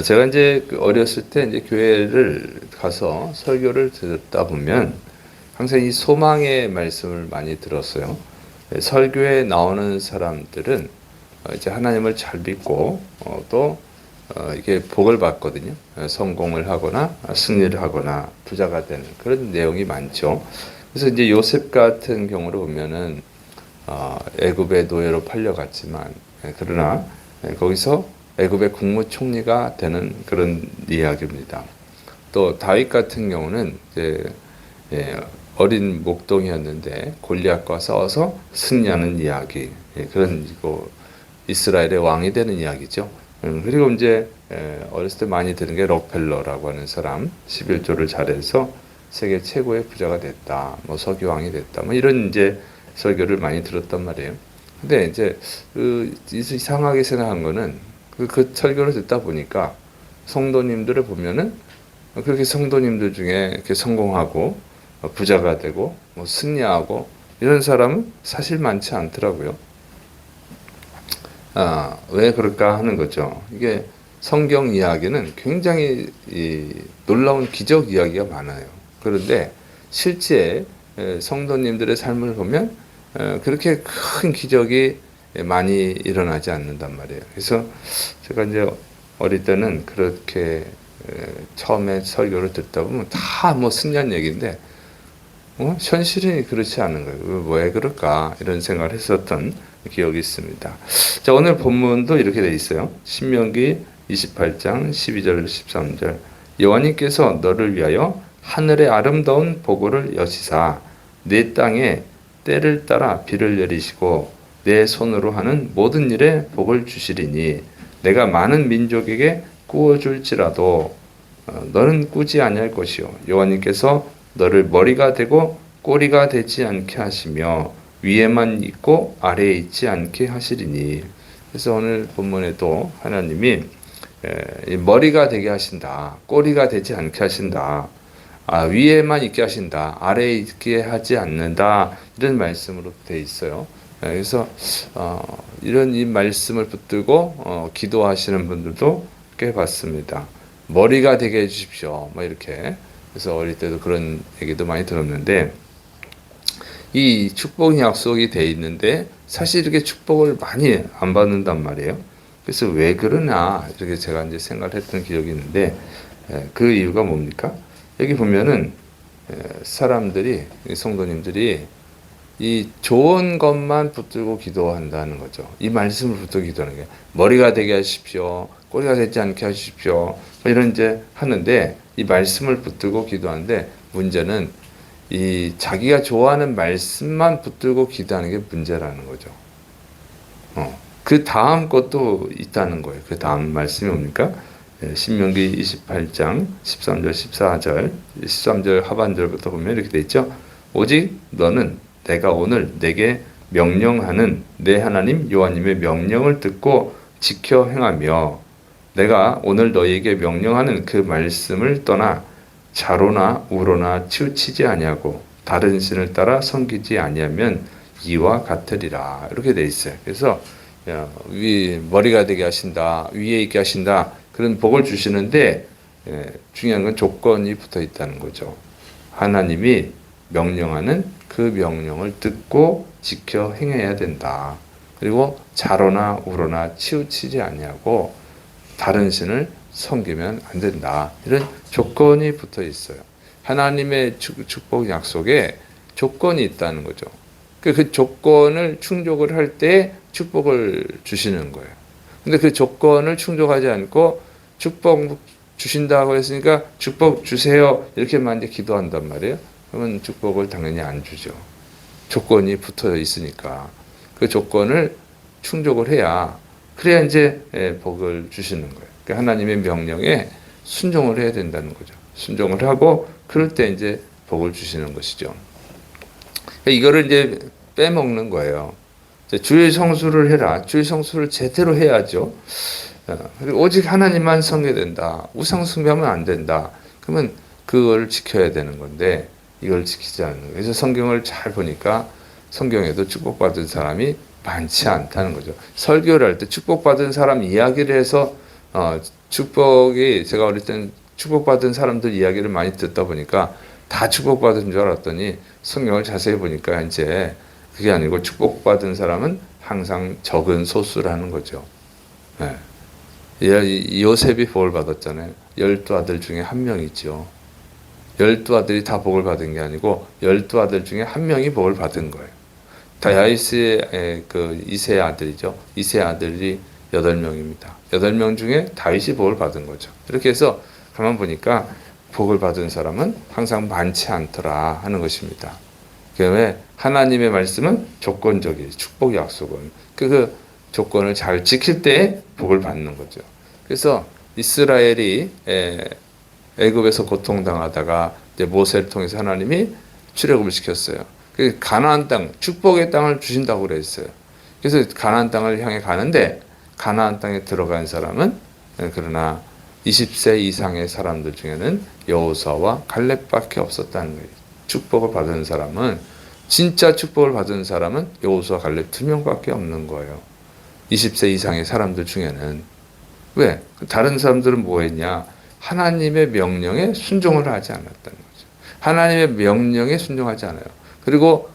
제가 이제 어렸을 때 이제 교회를 가서 설교를 듣다 보면 항상 이 소망의 말씀을 많이 들었어요. 설교에 나오는 사람들은 이제 하나님을 잘 믿고 또 이게 복을 받거든요. 성공을 하거나 승리를 하거나 부자가 되는 그런 내용이 많죠. 그래서 이제 요셉 같은 경우로 보면은 애굽의 노예로 팔려갔지만 그러나 거기서 애굽의 국무총리가 되는 그런 이야기입니다. 또 다윗 같은 경우는 이제 어린 목동이었는데 골리앗과 싸워서 승리하는 이야기, 그런 이스라엘의 왕이 되는 이야기죠. 그리고 이제 어렸을 때 많이 들은 게 록펠러라고 하는 사람, 11조를 잘해서 세계 최고의 부자가 됐다, 뭐 석유왕이 됐다, 뭐 이런 이제 설교를 많이 들었단 말이에요. 근데 이제 이상하게 생각한 거는 그 설교를 듣다 보니까 성도님들을 보면은 그렇게 성도님들 중에 이렇게 성공하고 부자가 되고 뭐 승리하고 이런 사람은 사실 많지 않더라고요. 왜 그럴까 하는 거죠. 이게 성경 이야기는 굉장히 놀라운 기적 이야기가 많아요. 그런데 실제 성도님들의 삶을 보면 그렇게 큰 기적이 많이 일어나지 않는단 말이에요. 그래서 제가 이제 어릴 때는 그렇게 처음에 설교를 듣다 보면 다 뭐 승리한 얘기인데 현실이 그렇지 않은 거예요. 왜 그럴까 이런 생각을 했었던 기억이 있습니다. 자, 오늘 본문도 이렇게 돼 있어요. 신명기 28장 12절 13절 여호와님께서 너를 위하여 하늘의 아름다운 보고를 여시사 내 땅에 때를 따라 비를 내리시고 내 손으로 하는 모든 일에 복을 주시리니 내가 많은 민족에게 꾸어줄지라도 너는 꾸지 아니할 것이요 여호와님께서 너를 머리가 되고 꼬리가 되지 않게 하시며 위에만 있고 아래에 있지 않게 하시리니. 그래서 오늘 본문에도 하나님이 머리가 되게 하신다, 꼬리가 되지 않게 하신다, 위에만 있게 하신다, 아래에 있게 하지 않는다, 이런 말씀으로 되어 있어요. 그래서 이런 이 말씀을 붙들고 기도하시는 분들도 꽤 봤습니다. 머리가 되게 해주십시오, 뭐 이렇게. 그래서 어릴 때도 그런 얘기도 많이 들었는데, 이 축복 약속이 돼 있는데 사실 이렇게 축복을 많이 안 받는단 말이에요. 그래서 왜 그러나 이렇게 제가 이제 생각을 했던 기억이 있는데, 그 이유가 뭡니까? 여기 보면은 사람들이, 성도님들이 이 좋은 것만 붙들고 기도한다는 거죠. 이 말씀을 붙들고 기도하는 게 머리가 되게 하십시오, 꼬리가 되지 않게 하십시오, 뭐 이런 이제 하는데 이 말씀을 붙들고 기도하는데 문제는 이 자기가 좋아하는 말씀만 붙들고 기도하는 게 문제라는 거죠. 그 다음 것도 있다는 거예요. 그 다음 말씀이 뭡니까? 신명기 28장 13절 14절 13절 하반절부터 보면 이렇게 돼 있죠. 오직 너는 내가 오늘 내게 명령하는 내 하나님 여호와님의 명령을 듣고 지켜 행하며 내가 오늘 너희에게 명령하는 그 말씀을 떠나 좌로나 우로나 치우치지 아니하고 다른 신을 따라 섬기지 아니하면 이와 같으리라. 이렇게 돼 있어요. 그래서 머리가 되게 하신다, 위에 있게 하신다, 그런 복을 주시는데 중요한 건 조건이 붙어 있다는 거죠. 하나님이 명령하는 그 명령을 듣고 지켜 행해야 된다. 그리고 좌로나 우로나 치우치지 아니하고 다른 신을 섬기면 안 된다. 이런 조건이 붙어 있어요. 하나님의 축복 약속에 조건이 있다는 거죠. 그 조건을 충족을 할 때 축복을 주시는 거예요. 근데 그 조건을 충족하지 않고 축복 주신다고 했으니까 축복 주세요, 이렇게만 이제 기도한단 말이에요. 그러면 축복을 당연히 안 주죠. 조건이 붙어 있으니까 그 조건을 충족을 해야, 그래야 이제 복을 주시는 거예요. 그러니까 하나님의 명령에 순종을 해야 된다는 거죠. 순종을 하고 그럴 때 이제 복을 주시는 것이죠. 그러니까 이거를 이제 빼먹는 거예요. 주일 성수를 해라. 주일 성수를 제대로 해야죠. 오직 하나님만 섬겨야 된다. 우상 숭배하면 안 된다. 그러면 그걸 지켜야 되는 건데 이걸 지키지 않는 거예요. 그래서 성경을 잘 보니까 성경에도 축복받은 사람이 많지 않다는 거죠. 설교를 할 때 축복받은 사람 이야기를 해서 축복이 제가 어릴 때는 축복받은 사람들 이야기를 많이 듣다 보니까 다 축복받은 줄 알았더니 성경을 자세히 보니까 이제 그게 아니고 축복받은 사람은 항상 적은 소수라는 거죠. 네. 요셉이 복을 받았잖아요. 12아들 중에 한 명이죠. 12아들이 다 복을 받은 게 아니고 12아들 중에 한 명이 복을 받은 거예요. 다윗의 그 이세 아들이죠. 이세 아들이 8명입니다. 8명 중에 다윗이 복을 받은 거죠. 이렇게 해서 가만 보니까 복을 받은 사람은 항상 많지 않더라 하는 것입니다. 그다음에 하나님의 말씀은 조건적이에요. 축복 약속은 그 조건을 잘 지킬 때 복을 받는 거죠. 그래서 이스라엘이 애굽에서 고통당하다가 이제 모세를 통해서 하나님이 출애굽을 시켰어요. 그 가나안 땅, 축복의 땅을 주신다고 그랬어요. 그래서 가나안 땅을 향해 가는데 가나안 땅에 들어간 사람은 그러나 20세 이상의 사람들 중에는 여호수아와 갈렙밖에 없었다는 거예요. 축복을 받은 사람은 진짜 축복을 받은 사람은 여호수아 갈렙 2명밖에 없는 거예요. 20세 이상의 사람들 중에는 왜? 다른 사람들은 뭐 했냐? 하나님의 명령에 순종을 하지 않았다는 거죠. 하나님의 명령에 순종하지 않아요. 그리고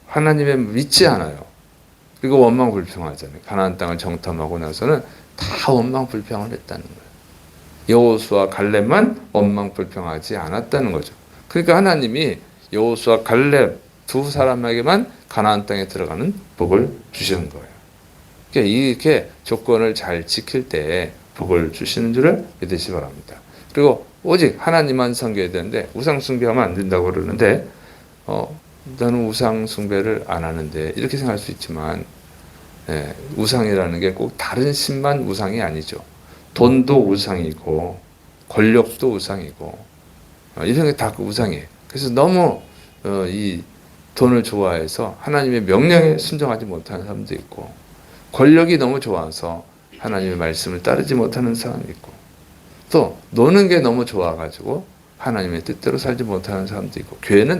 하나님의 믿지 않아요. 그리고 원망불평하잖아요. 가나안 땅을 정탐하고 나서는 다 원망불평을 했다는 거예요. 여호수아 갈렙만 원망불평하지 않았다는 거죠. 그러니까 하나님이 여호수아 갈렙 두 사람에게만 가나안 땅에 들어가는 복을 주시는 거예요. 그러니까 이렇게 조건을 잘 지킬 때 복을 주시는 줄을 믿으시 기 바랍니다. 그리고 오직 하나님만 섬겨야 되는데 우상 숭배하면 안 된다고 그러는데 나는 우상 숭배를 안 하는데 이렇게 생각할 수 있지만 우상이라는 게 꼭 다른 신만 우상이 아니죠. 돈도 우상이고 권력도 우상이고 이런 게 다 우상이에요. 그래서 너무 이 돈을 좋아해서 하나님의 명령에 순종하지 못하는 사람도 있고 권력이 너무 좋아서 하나님의 말씀을 따르지 못하는 사람이 있고 또 노는 게 너무 좋아가지고 하나님의 뜻대로 살지 못하는 사람도 있고 교회는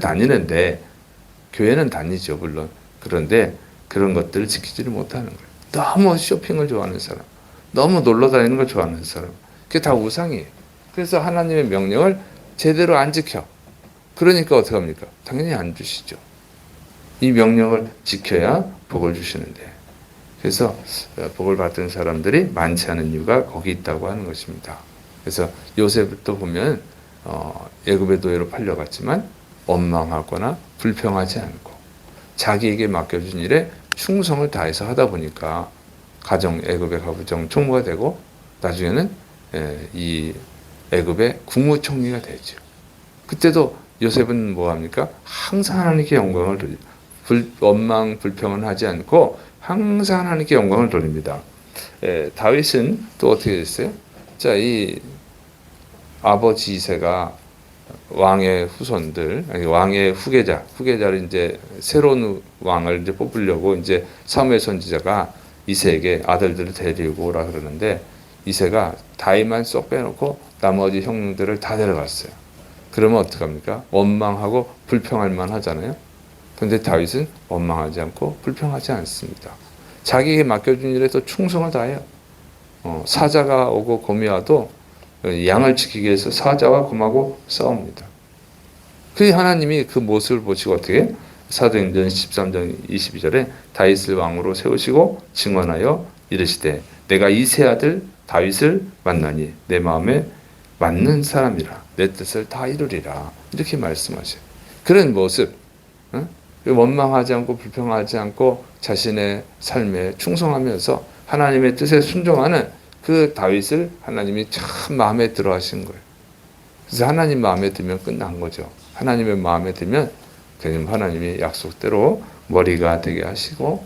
다니죠 물론. 그런데 그런 것들을 지키지를 못하는 거예요. 너무 쇼핑을 좋아하는 사람, 너무 놀러 다니는 걸 좋아하는 사람, 그게 다 우상이에요. 그래서 하나님의 명령을 제대로 안 지켜. 그러니까 어떻게 합니까? 당연히 안 주시죠. 이 명령을 지켜야 복을 주시는데. 그래서 복을 받은 사람들이 많지 않은 이유가 거기 있다고 하는 것입니다. 그래서 요셉도 보면 애굽의 노예로 팔려갔지만 원망하거나 불평하지 않고 자기에게 맡겨준 일에 충성을 다해서 하다 보니까 애굽의 가부장 총무가 되고 나중에는 이 애굽의 국무총리가 되죠. 그때도 요셉은 뭐 합니까? 항상 하나님께 영광을 돌리고 원망 불평은 하지 않고 항상 하나님께 영광을 돌립니다. 다윗은 또 어떻게 됐어요? 자, 이 아버지 이새가 왕의 후손들, 아니 왕의 후계자를 이제 새로운 왕을 이제 뽑으려고 이제 사무엘 선지자가 이새에게 아들들을 데리고 오라 그러는데 이새가 다윗만 쏙 빼놓고 나머지 형들을 다 데려갔어요. 그러면 어떡합니까? 원망하고 불평할 만 하잖아요. 그런데 다윗은 원망하지 않고 불평하지 않습니다. 자기에게 맡겨준 일에 또 충성을 다해요. 사자가 오고 곰이 와도 양을 지키기 위해서 사자와 곰하고 싸웁니다. 그 하나님이 그 모습을 보시고 어떻게 사도행전 13장 22절에 다윗을 왕으로 세우시고 증언하여 이르시되 내가 이세 아들 다윗을 만나니 내 마음에 맞는 사람이라 내 뜻을 다 이루리라 이렇게 말씀하셔요. 그런 모습 원망하지 않고 불평하지 않고 자신의 삶에 충성하면서 하나님의 뜻에 순종하는 그 다윗을 하나님이 참 마음에 들어 하신 거예요. 그래서 하나님 마음에 들면 끝난 거죠. 하나님의 마음에 들면 하나님이 약속대로 머리가 되게 하시고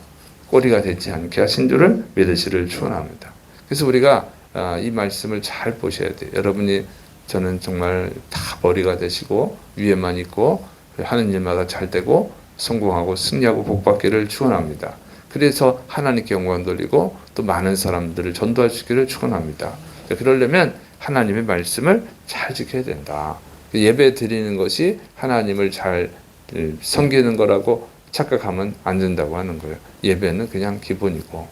꼬리가 되지 않게 하신 줄을 믿으시를 축원합니다. 그래서 우리가 이 말씀을 잘 보셔야 돼요. 여러분이 저는 정말 다 머리가 되시고 위에만 있고 하는 일마다 잘 되고 성공하고 승리하고 복받기를 축원합니다. 그래서 하나님께 영광 돌리고 또 많은 사람들을 전도할 수 있기를 축원합니다. 그러려면 하나님의 말씀을 잘 지켜야 된다. 예배 드리는 것이 하나님을 잘 섬기는 거라고 착각하면 안 된다고 하는 거예요. 예배는 그냥 기본이고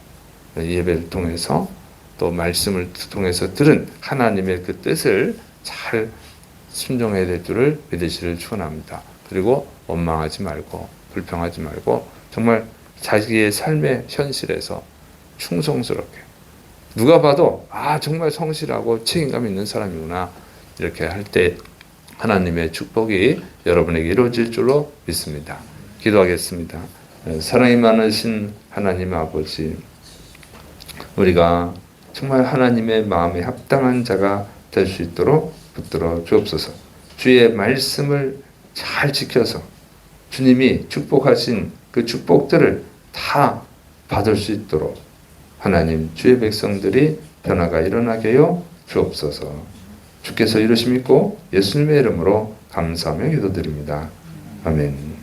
예배를 통해서 또 말씀을 통해서 들은 하나님의 그 뜻을 잘 순종해야 될 줄을 믿으시를 축원합니다. 그리고 원망하지 말고 불평하지 말고 정말 자기의 삶의 현실에서 충성스럽게 누가 봐도 정말 성실하고 책임감 있는 사람이구나 이렇게 할 때 하나님의 축복이 여러분에게 이루어질 줄로 믿습니다. 기도하겠습니다. 사랑이 많으신 하나님 아버지, 우리가 정말 하나님의 마음에 합당한 자가 될 수 있도록 붙들어 주옵소서. 주의 말씀을 잘 지켜서 주님이 축복하신 그 축복들을 다 받을 수 있도록 하나님 주의 백성들이 변화가 일어나게 하여 주옵소서. 주께서 이루심 있고 예수님의 이름으로 감사하며 기도드립니다. 아멘.